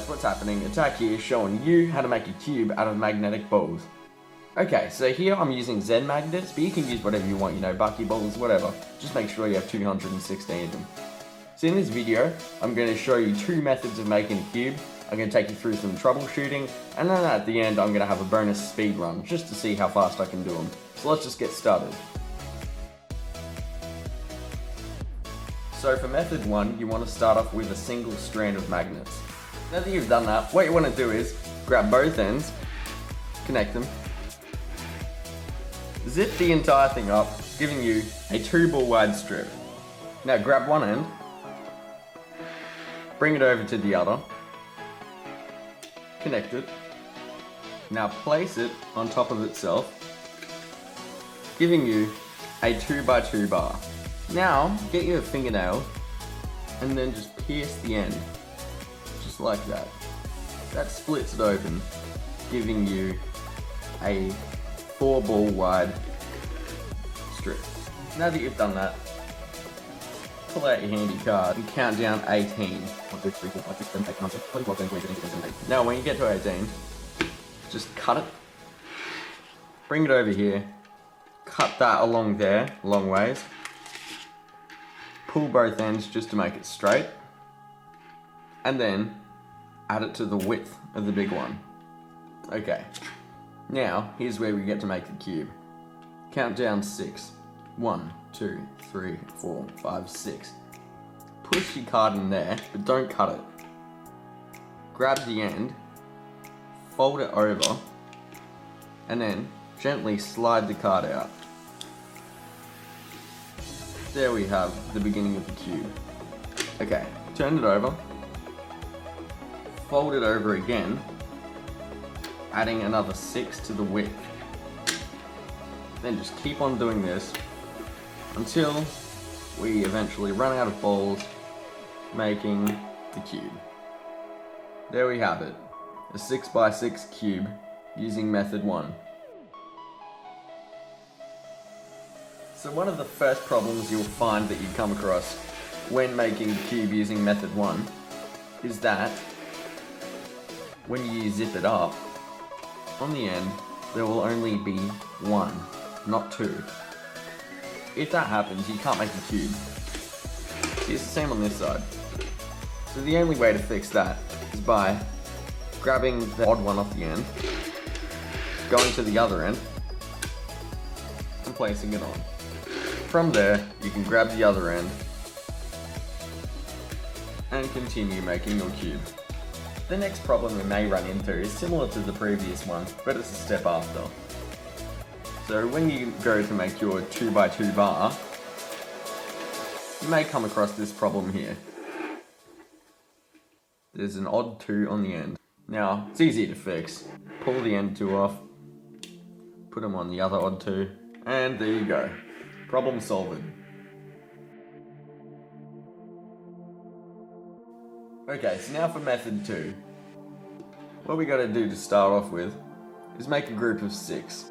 guys, what's happening? ATtaK here, showing you how to make a cube out of magnetic balls. Okay, so here I'm using Zen magnets, but you can use whatever you want, you know, buckyballs, whatever. Just make sure you have 216 of them. So in this video, I'm going to show you two methods of making a cube. I'm going to take you through some troubleshooting, and then at the end I'm going to have a bonus speed run, just to see how fast I can do them. So let's just get started. So for method 1, you want to start off with a single strand of magnets. Now that you've done that, what you want to do is grab both ends, connect them, zip the entire thing up, giving you a 2-ball wide strip. Now grab one end, bring it over to the other, connect it, now place it on top of itself, giving you a 2x2 bar. Now, get your fingernail and then just pierce the end, just like that. That splits it open, giving you a 4-ball wide strip. Now that you've done that, pull out your handy card and count down 18. Now when you get to 18, just cut it, bring it over here, cut that along there, long ways. Pull both ends just to make it straight, and then add it to the width of the big one. Okay, now here's where we get to make the cube. Count down 6. 1, 2, 3, 4, 5, 6. Push your card in there, but don't cut it. Grab the end, fold it over, and then gently slide the card out. There we have the beginning of the cube. Okay, turn it over, fold it over again, adding another 6 to the width. Then just keep on doing this until we eventually run out of balls, making the cube. There we have it, a 6x6 cube using method 1. So one of the first problems you'll find that you come across when making a cube using method 1 is that when you zip it up, on the end there will only be 1, not 2. If that happens, you can't make a cube. It's the same on this side. So the only way to fix that is by grabbing the odd one off the end, going to the other end, and placing it on. From there, you can grab the other end and continue making your cube. The next problem we may run into is similar to the previous one, but it's a step after. So when you go to make your 2x2 bar, you may come across this problem here. There's an odd 2 on the end. Now, it's easy to fix. Pull the end 2 off, put them on the other odd 2, and there you go. Problem solved. Okay, so now for method 2. What we gotta do to start off with is make a group of 6.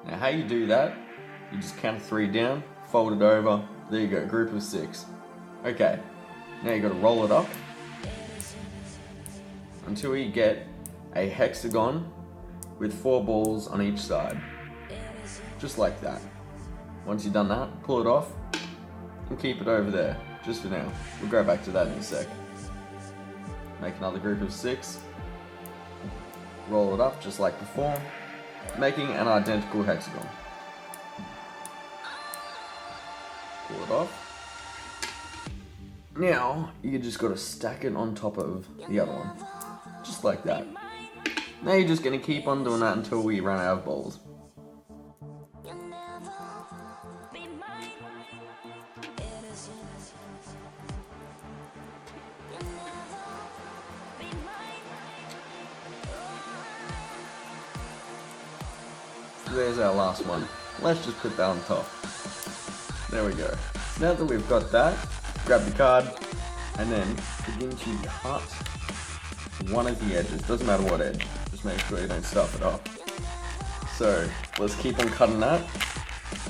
Now how you do that, you just count 3 down, fold it over, there you go, group of 6. Okay, now you gotta roll it up until you get a hexagon with 4 balls on each side. Just like that. Once you've done that, pull it off and keep it over there, just for now. We'll go back to that in a sec. Make another group of 6, roll it up just like before, making an identical hexagon. Pull it off. Now, you just gotta stack it on top of the other one, just like that. Now you're just gonna keep on doing that until we run out of balls. There's our last one. Let's just put that on top. There we go. Now that we've got that, grab the card and then begin to cut one of the edges. Doesn't matter what edge, just make sure you don't stuff it up. So let's keep on cutting that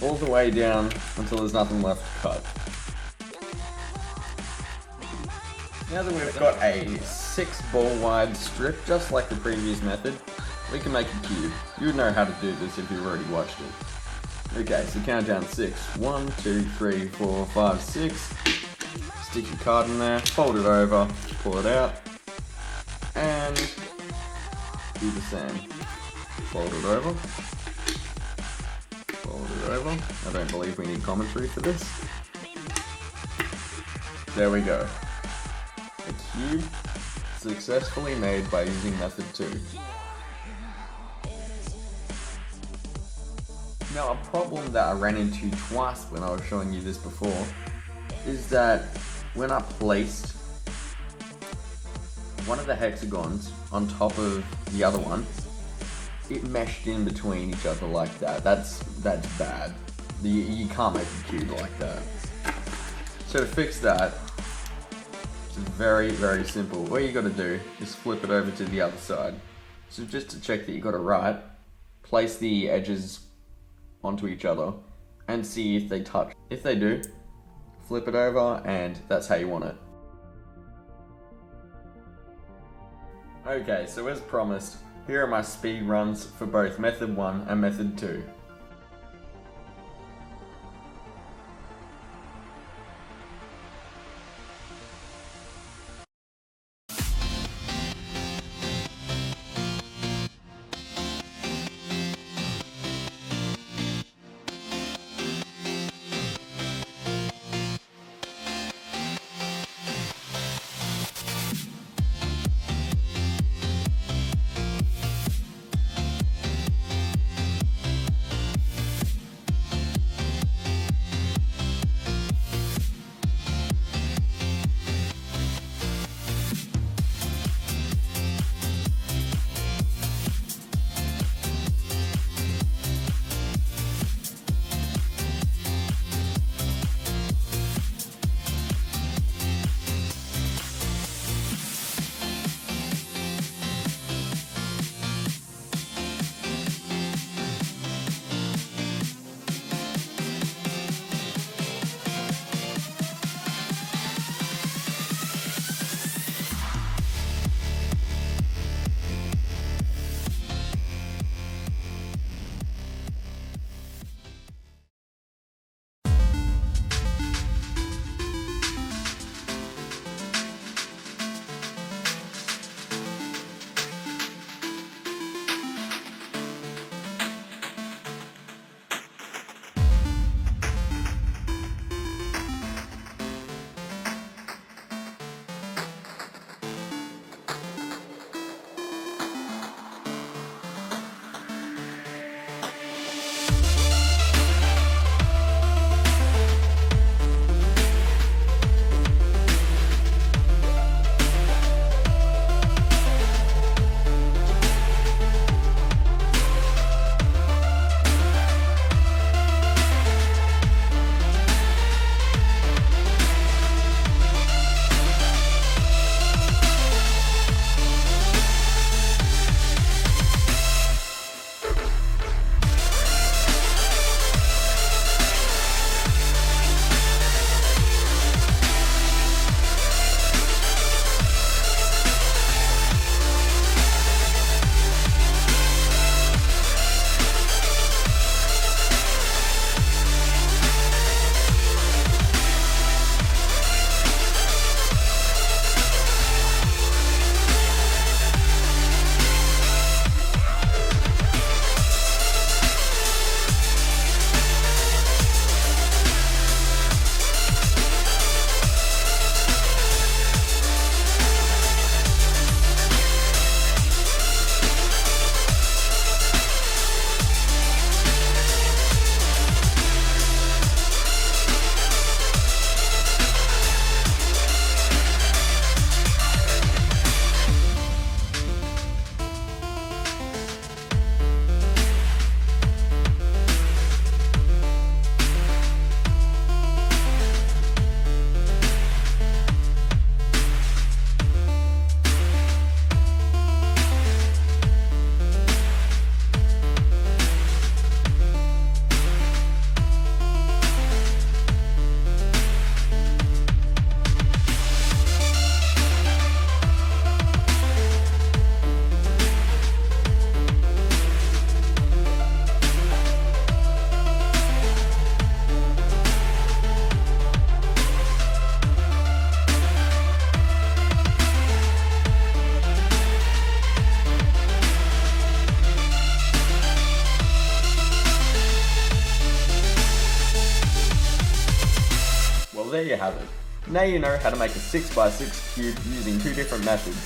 all the way down until there's nothing left to cut. Now that we've got a 6 ball wide strip, just like the previous method. We can make a cube. You would know how to do this if you've already watched it. Okay, so count down 6. 1, 2, 3, 4, 5, 6. Stick your card in there, fold it over, pull it out, and do the same. Fold it over. Fold it over. I don't believe we need commentary for this. There we go. A cube successfully made by using method 2. Now, a problem that I ran into twice when I was showing you this before is that when I placed one of the hexagons on top of the other one, it meshed in between each other like that. That's bad. You can't make a cube like that. So to fix that, it's very, very simple. All you gotta do is flip it over to the other side. So just to check that you got it right, place the edges onto each other and see if they touch. If they do, flip it over and that's how you want it. Okay, so as promised, here are my speed runs for both method 1 and method 2. there you have it. Now you know how to make a 6x6 cube using 2 different methods.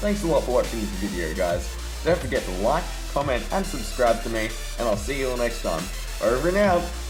Thanks a lot for watching this video, guys. Don't forget to like, comment and subscribe to me, and I'll see you all next time. Over and out!